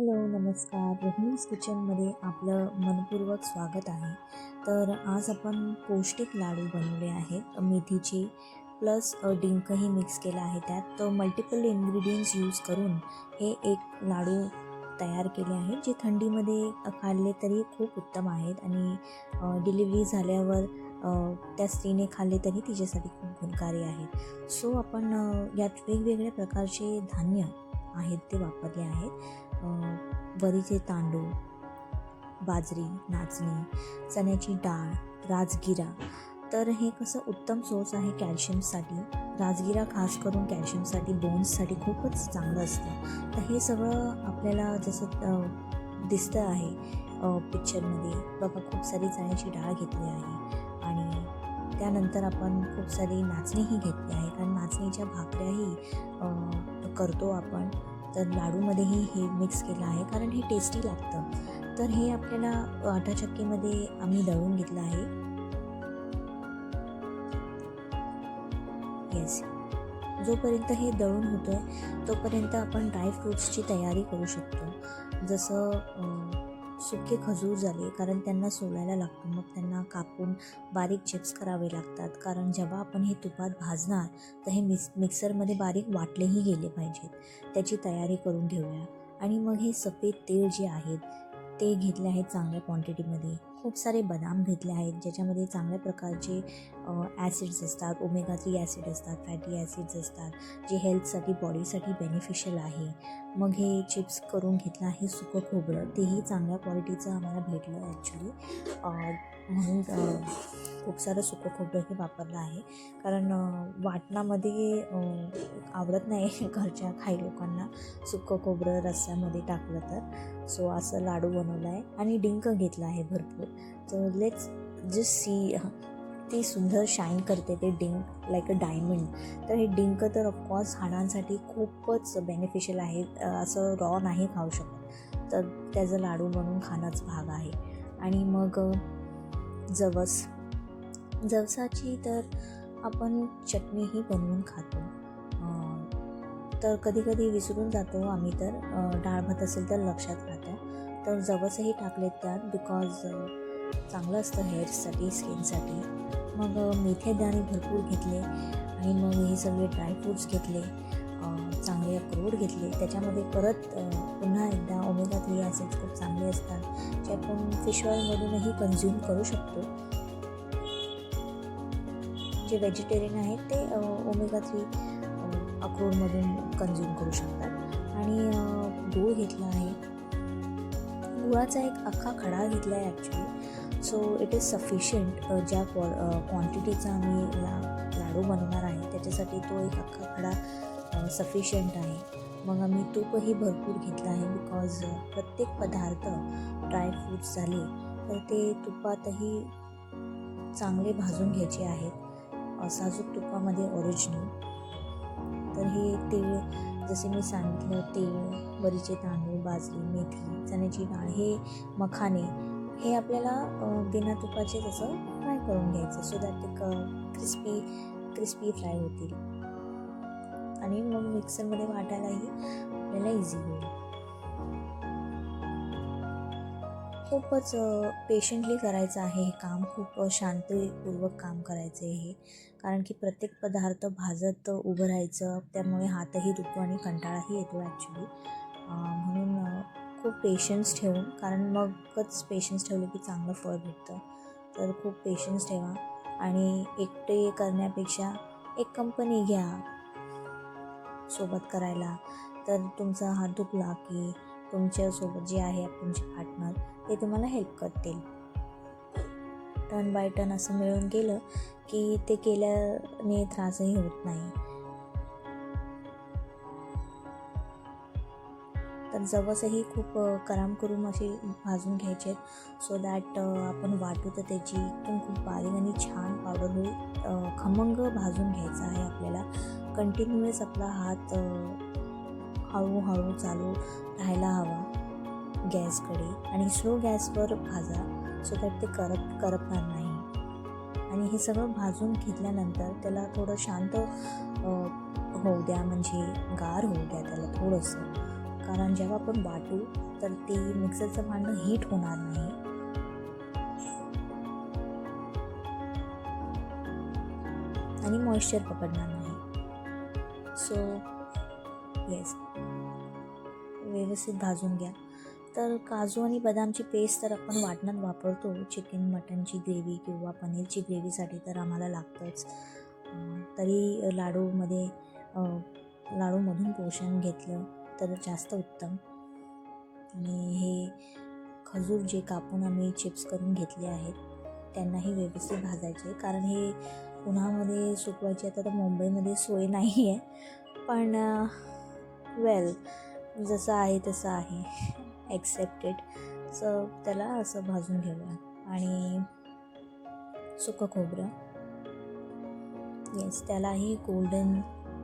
Hello, नमस्कार. रोहिणीज किचनमध्ये आपलं मनपूर्वक स्वागत आहे. तर आज आपण पौष्टिक लाडू बनवले आहेत मेथीचे प्लस डिंकही मिक्स केला आहे. त्यात मल्टिपल इन्ग्रेडियंट्स यूज करून हे एक लाडू तयार केले आहेत, जे थंडीमध्ये खाल्ले तरी खूप उत्तम आहेत आणि डिलिव्हरी झाल्यावर त्या स्त्रीने खाल्ले तरी तिच्यासाठी खूप गुणकारी आहेत. सो आपण यात वेगवेगळ्या प्रकारचे धान्य आहेत ते वापरले आहेत. वरीचे तांदूळ, बाजरी, नाचणी, चण्याची डाळ, राजगिरा. तर हे कसं उत्तम सोर्स आहे कॅल्शियमसाठी. राजगिरा खास करून कॅल्शियमसाठी, बोन्ससाठी खूपच चांगलं असतं. तर हे सगळं आपल्याला जसं दिसतं आहे पिक्चरमध्ये बघा, खूप सारी चण्याची डाळ घेतली आहे आणि त्यानंतर आपण खूप सारी नाचणीही घेतली आहे, कारण नाचणीच्या भाकऱ्याही करतो आपण. तर लाडूमध्येही हे मिक्स केलं आहे कारण हे टेस्टी लागतं. तर हे आपल्याला आटा चक्कीमध्ये आम्ही दळून घेतलं आहे. येस, जोपर्यंत हे दळून होतं आहे तोपर्यंत आपण ड्रायफ्रूट्सची तयारी करू शकतो. जसं सुके खजूर झाले, कारण त्यांना सोलायला लागतं, मग त्यांना कापून बारीक चिप्स करावे लागतात, कारण जेव्हा आपण हे तुपात भाजणार तर हे मिक्सरमध्ये बारीक वाटलेही गेले पाहिजेत. त्याची तयारी करून घेऊया. आणि मग हे सफेद तेल जे आहेत ते घेतले आहेत चांगल्या क्वांटिटीमध्ये. खूप सारे बदाम घेतले आहेत, ज्याच्यामध्ये चांगल्या प्रकारचे ॲसिड्स असतात, ओमेगा 3 ॲसिड असतात, फॅटी ॲसिड्स असतात, जे हेल्थसाठी, बॉडीसाठी बेनिफिशियल आहे. मग हे चिप्स करून घेतलं आहे. सुकं खोबरं, तेही चांगल्या क्वालिटीचं आम्हाला भेटलं ॲक्च्युली, म्हणून खूप सारं सुकं खोबरंही वापरलं आहे, कारण वाटणामध्ये आवडत नाही घरच्या काही लोकांना सुकं खोबरं रस्स्यामध्ये टाकलं तर. सो असं लाडू बनवला आहे आणि डिंक घेतला आहे भरपूर. तर लेट्स जस्ट सी, ती सुंदर शाईन करते ते डिंक लाईक अ डायमंड. तर हे डिंक तर ऑफकोर्स हाडांसाठी खूपच बेनिफिशियल आहे. असं रॉ नाही खाऊ शकत, तर त्याचं लाडू बनवून खाणंच भाग आहे. आणि मग जवसाची तर आपण चटणीही बनवून खातो. तर कधी कधी विसरून जातो आम्ही, तर डाळ भात असेल तर लक्षात राहतं. तर जवसही टाकलेत त्यात, बिकॉज चांगलं असतं हेअर्ससाठी, स्किनसाठी. मग मेथी दाणे भरपूर घेतले आणि मग हे सगळे ड्रायफ्रूट्स घेतले, चांगले अक्रोड घेतले. त्याच्यामध्ये परत पुन्हा एकदा ओमेगा 3 ॲसिड्स खूप चांगले असतात, जे आपण फिश ऑइलमधूनही कन्झ्युम करू शकतो. जे व्हेजिटेरियन आहेत ते ओमेगा 3 अक्रोडमधून कन्झ्युम करू शकतात. आणि गूळ घेतला आहे. गुळाचा एक अख्खा खडा घेतला आहे actually. So it is sufficient. ज्या क्वांटिटीचा आम्ही लाडू बनवणार आहे त्याच्यासाठी तो एक अख्खा खडा सफिशियंट आहे. मग आम्ही तूपही भरपूर घेतलं आहे, बिकॉज प्रत्येक पदार्थ ड्रायफ्रूट्स झाले तर ते तुपातही चांगले भाजून घ्यायचे आहेत, साजूक तुपामध्ये ओरिजिनल. तर हे तेल, जसे मी सांगितलं, तेल, वरीचे तांदूळ, बाजरी, मेथी, चण्याची डाळ, हे मखाने, हे आपल्याला बिना तुपाचे जसं फ्राय करून घ्यायचं, सो दॅट ते क्रिस्पी फ्राय होतील आणि मग मिक्सरमध्ये वाटायलाही आपल्याला इझी होईल. खूपच पेशंटली करायचं आहे हे काम, खूप शांतपूर्वक काम करायचं आहे हे, कारण की प्रत्येक पदार्थ भाजत उभं राहायचं, त्यामुळे हातही दुखतो आणि कंटाळाही येतो ॲक्च्युली. म्हणून खूप पेशन्स ठेवून, कारण मगच पेशन्स ठेवले की चांगलं फळ भेटतं. तर खूप पेशन्स ठेवा आणि एकटे करण्यापेक्षा एक कंपनी घ्या सोबत करायला. तर तुमचा हात दुखला की तुमच्यासोबत जे आहे तुमचे पार्टनर, ते तुम्हाला हेल्प करतील. टर्न बाय टर्न असं मिळून गेलं की ते केल्याने त्रासही होत नाही. तर जवसही खूप करून असे भाजून घ्यायचे, सो दॅट आपण वाटू तर त्याची एकदम खूप बारीक आणि छान पावडर होईल. खमंग भाजून घ्यायचा आहे आपल्याला. कंटिन्युअस आपला हात हळूहळू चालू राहायला हवा गॅसकडे, आणि स्लो गॅसवर भाजा, सो दॅट ते करपणार नाही. आणि हे सगळं भाजून घेतल्यानंतर त्याला थोडं शांत होऊ द्या, म्हणजे गार होऊ द्या त्याला थोडंसं, कारण जेव्हा आपण वाटू तर ते मिक्सरचं भांडं हीट होणार नाही आणि मॉइश्चर पकडणार नाही. सो येस, व्यवस्थित भाजून घ्या. तर काजू आणि बदामची पेस्ट तर आपण वाटणात वापरतो चिकन मटनची ग्रेव्ही किंवा पनीरची ग्रेव्हीसाठी, तर आम्हाला लागतंच. तरी लाडूमधून पोषण घेतलं तर जास्त उत्तम. आणि हे खजूर जे कापून आम्ही चिप्स करून घेतले आहेत त्यांनाही व्यवस्थित भाजायचे, कारण हे उन्हामध्ये सुकवायचे. आता तर मुंबईमध्ये सोय नाही आहे, पण वेल जसं आहे तसं आहे, ॲक्सेप्टेड. सो त्याला असं भाजून घेऊया. आणि सुकं खोबरं, येस, त्यालाही गोल्डन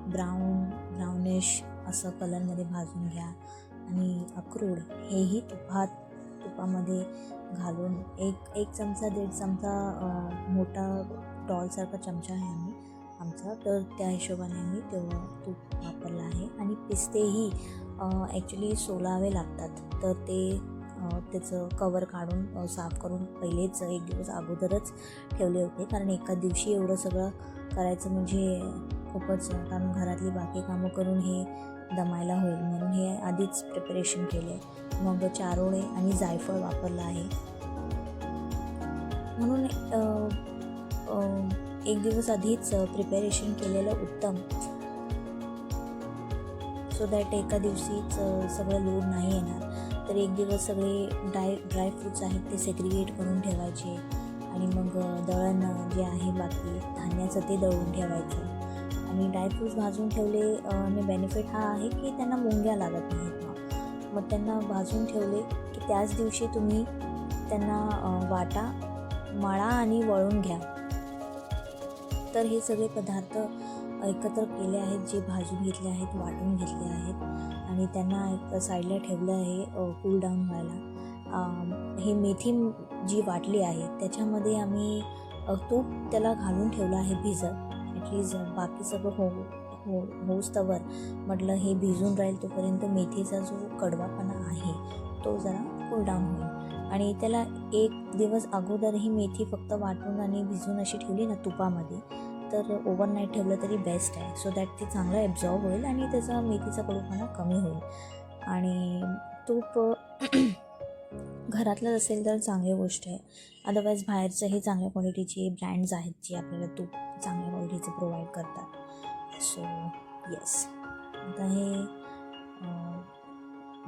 ब्राउनिश असं कलरमध्ये भाजून घ्या. आणि अक्रोड हेही तुपामध्ये घालून एक चमचा 1.5 चमचा मोठा डॉलसारखा चमचा आहे आमचा, तर त्या हिशोबाने आम्ही तेवढं तूप वापरलं आहे. आणि पिस्तेही ॲक्च्युली सोलावे लागतात, तर ते त्याचं कवर काढून साफ करून पहिलेच 1 दिवस अगोदरच ठेवले होते, कारण एका दिवशी एवढं सगळं करायचं म्हणजे खूपच, कारण घरातली बाकी कामं करून हे दमायला होईल, म्हणून हे आधीच प्रिपरेशन केले. मग चारोळे आणि जायफळ वापरलं आहे, म्हणून 1 दिवस आधीच प्रिपरेशन केलेलं उत्तम. सो दॅट एका दिवशीच सगळं लोड नाही येणार. तर 1 दिवस सगळे ड्रायफ्रूट्स आहेत ते सेग्रिगेट करून ठेवायचे. आणि मग दळण जे आहे बाकी धान्याचं ते दळून ठेवायचं. आणि ड्रायफ्रूट्स भाजून ठेवले आणि बेनिफिट हा आहे की त्यांना मुंग्या लागत नाहीत. मग त्यांना भाजून ठेवले की त्याच दिवशी तुम्ही त्यांना वाटा, मळा आणि वळून घ्या. तर हे सगळे पदार्थ एकत्र केले आहेत, जे भाजून घेतले आहेत, वाटून घेतले आहेत आणि त्यांना एक साईडला ठेवलं आहे कूल डाऊन व्हायला. हे मेथी जी वाटली आहे त्याच्यामध्ये आम्ही तूप त्याला घालून ठेवलं आहे भिजत. ॲटलीस्ट बाकी सगळं होस्तवर म्हटलं हे भिजून राहील, तोपर्यंत मेथीचा जो कडवापणा आहे तो जरा कूल डाऊन होईल. आणि त्याला 1 दिवस अगोदरही मेथी फक्त वाटून आणि भिजून अशी ठेवली ना तुपामध्ये, तर ओव्हरनाईट ठेवलं तरी बेस्ट आहे. सो दॅट ती चांगलं ॲब्झॉर्ब होईल आणि त्याचा मेथीचा कडूपणा कमी होईल. आणि तूप घरातलं असेल तर चांगली गोष्ट आहे. अदरवाईज बाहेरचंही चांगल्या क्वालिटीचे ब्रँड्स आहेत जे आपल्याला तूप चांगल्या क्वालिटीचं प्रोव्हाइड करतात. सो येस, आता हे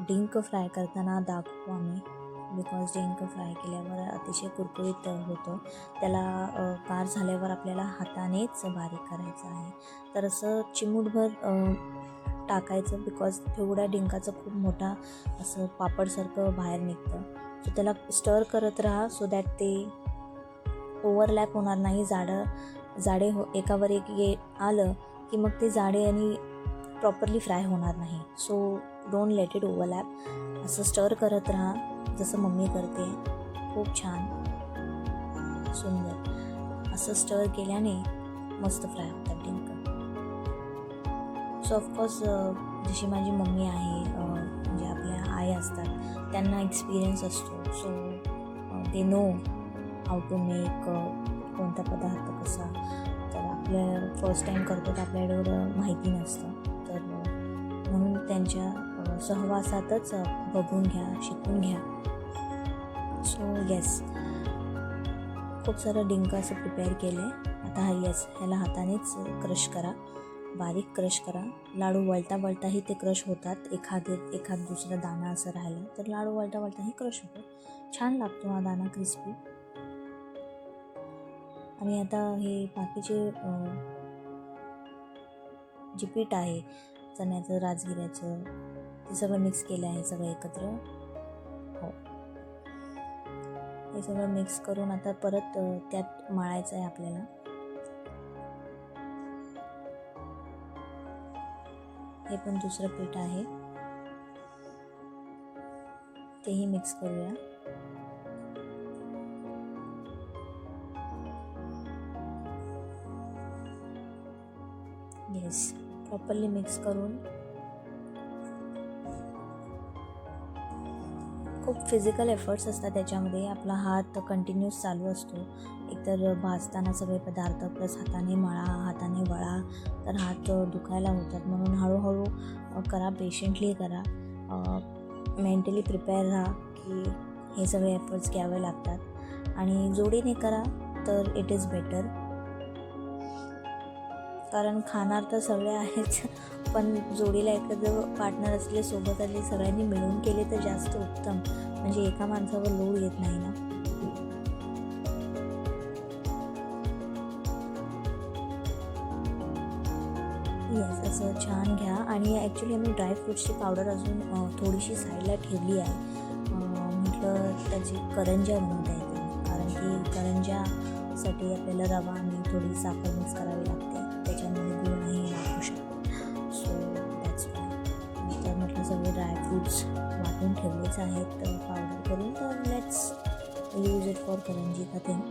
डिंक फ्राय करताना दाखवू आम्ही, बिकॉज डिंक फ्राय केल्यावर अतिशय कुरकुरीत होतं. त्याला गार झाल्यावर आपल्याला हातानेच बारीक करायचं आहे. तर असं चिमूटभर टाकायचं, बिकॉज तेवढ्या डिंकाचं खूप मोठा असं पापडसारखं बाहेर निघतं. सो त्याला स्टर करत राहा, सो दॅट ते ओव्हरलॅप होणार नाही. जाडे एकावर एक आलं की मग ते जाडे आणि प्रॉपरली फ्राय होणार नाही. So don't let it overlap. असं स्टर करत राहा जसं मम्मी करते. खूप छान, सुंदर असं स्टर केल्याने मस्त फ्राय होतात डिंक. सो ऑफकोर्स जशी माझी मम्मी आहे, म्हणजे आपल्या आई असतात, त्यांना एक्सपिरियन्स असतो. So they know how to make कोणता पदार्थ कसा. तर आपल्या फर्स्ट टाईम करतो तर आपल्याला एवढं माहिती नसतं, तर म्हणून त्यांच्या सहवासातच बघून घ्या, शिकून घ्या. सो येस, खूप सारं डिंक असं प्रिपेअर केलं आहे. आता येस, ह्याला हातानेच क्रश करा, बारीक क्रश करा. लाडू वळताही ते क्रश होतात. एखाद दुसरा दाणा असं राहिला तर लाडू वळताही क्रश होतो. छान लागतो हा दाणा, क्रिस्पी. आणि आता हे बाकीचे जे पीठ आहे चण्याचं, राजगिऱ्याचं, ते सगळं मिक्स केलं आहे, सगळं एकत्र. हो, हे सगळं मिक्स करून आता परत त्यात मळायचं आहे आपल्याला. हे पण दुसरं पीठ आहे, तेही मिक्स करूया. येस, प्रॉपरली मिक्स करून खूप फिजिकल एफर्ट्स असतात त्याच्यामध्ये. आपला हात कंटिन्यूस चालू असतो. एकतर भाजताना सगळे पदार्थ प्लस हाताने मळा, हाताने वळा, तर हात दुखायला होतात. म्हणून हळूहळू करा, पेशंटली करा. मेंटली प्रिपेअर राहा की हे सगळे एफर्ट्स घ्यावे लागतात आणि जोडीने करा तर इट इज बेटर. कारण खाणार तर सगळे आहेच, पण जोडीला एखादं पार्टनर असले, सोबत आले, सगळ्यांनी मिळून केले तर जास्त उत्तम. म्हणजे एका माणसावर लोड येत नाही ना. येस, असं छान घ्या. आणि ॲक्च्युली आम्ही ड्रायफ्रूट्सची पावडर अजून थोडीशी साईडला ठेवली आहे. म्हटलं त्याची करंज्या बनवता येतील, कारण की करंज्यासाठी आपल्याला रवा आणि थोडी साखर मिक्स करावी लागते. त्याच्यामध्ये गुळ नाही टाकू शकत. So that's why. तर म्हटलं सगळे ड्रायफ्रूट्स वाटून ठेवलेच आहेत पावडर करून, तर लेट्स यूज इट फॉर करंजी का थिंग.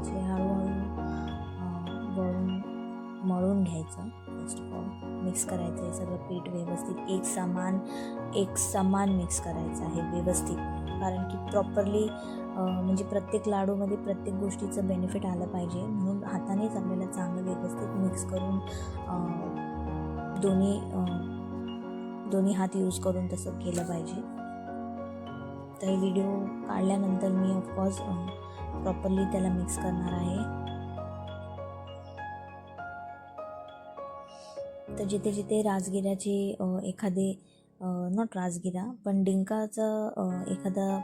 असे हळूहळू मळून घ्यायचं. फर्स्ट ऑफ ऑल मिक्स करायचं आहे सगळं पीठ व्यवस्थित, एक समान मिक्स करायचं आहे व्यवस्थित. कारण की प्रॉपरली म्हणजे प्रत्येक लाडूमध्ये प्रत्येक गोष्टीचं बेनिफिट आलं पाहिजे, म्हणून हातानेच आपल्याला चांगलं व्यवस्थित मिक्स करून दोन्ही हात यूज करून तसं केलं पाहिजे. तर हे व्हिडिओ काढल्यानंतर मी ऑफकोर्स प्रॉपरली त्याला मिक्स करणार आहे. तर जिथे जिथे राजगिऱ्याची एखादे नॉट राजगिरा पण डिंकाचा एखादा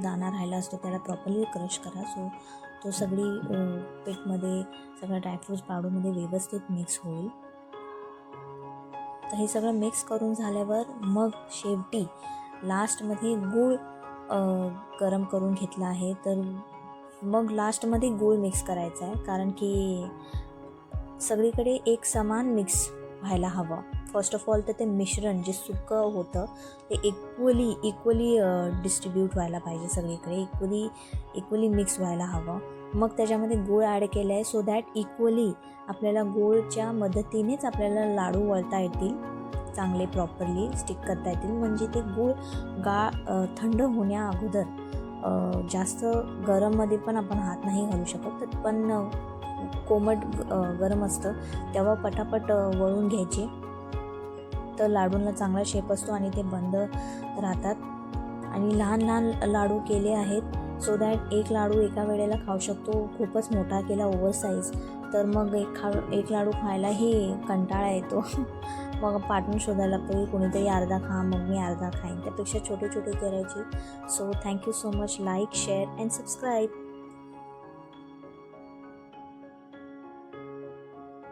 दाणा राहिला असतो त्याला प्रॉपरली क्रश करा. सो तो सगळी पीठमध्ये सगळ्या ड्रायफ्रूट्स पावडरमध्ये व्यवस्थित मिक्स होईल. तर हे सगळं मिक्स करून झाल्यावर मग शेवटी लास्टमध्ये गूळ गरम करून घेतला आहे. तर मग लास्टमध्ये गूळ मिक्स करायचा आहे, कारण की सगळीकडे एक समान मिक्स व्हायला हवं. फर्स्ट ऑफ ऑल तर ते मिश्रण जे सुकं होतं ते इक्वली डिस्ट्रीब्यूट व्हायला पाहिजे, सगळीकडे इक्वली मिक्स व्हायला हवं. मग त्याच्यामध्ये गूळ ॲड केलं आहे, सो दॅट इक्वली आपल्याला गूळच्या मदतीनेच आपल्याला लाडू वळता येतील, चांगले प्रॉपरली स्टिक करता येतील. म्हणजे ते गूळ थंड होण्या अगोदर जास्त गरममध्ये पण आपण हात नाही घालू शकत, पण कोमट गरम असतं तेव्हा पटापट वळून घ्यायचे, तर लाडूंना चांगला शेप असतो आणि ते बंद राहतात. आणि लहान लहान लाडू केले आहेत सो दॅट एक लाडू एका वेळेला खाऊ शकतो. खूपच मोठा केला ओव्हरसाईज तर मग एक लाडू खायलाही कंटाळा येतो. मग पार्टनर शोधायला लागतो की कोणीतरी अर्धा खा, मग मी अर्धा खाईन. त्यापेक्षा छोटे छोटे करायचे. So thank you so much. Like, share and subscribe.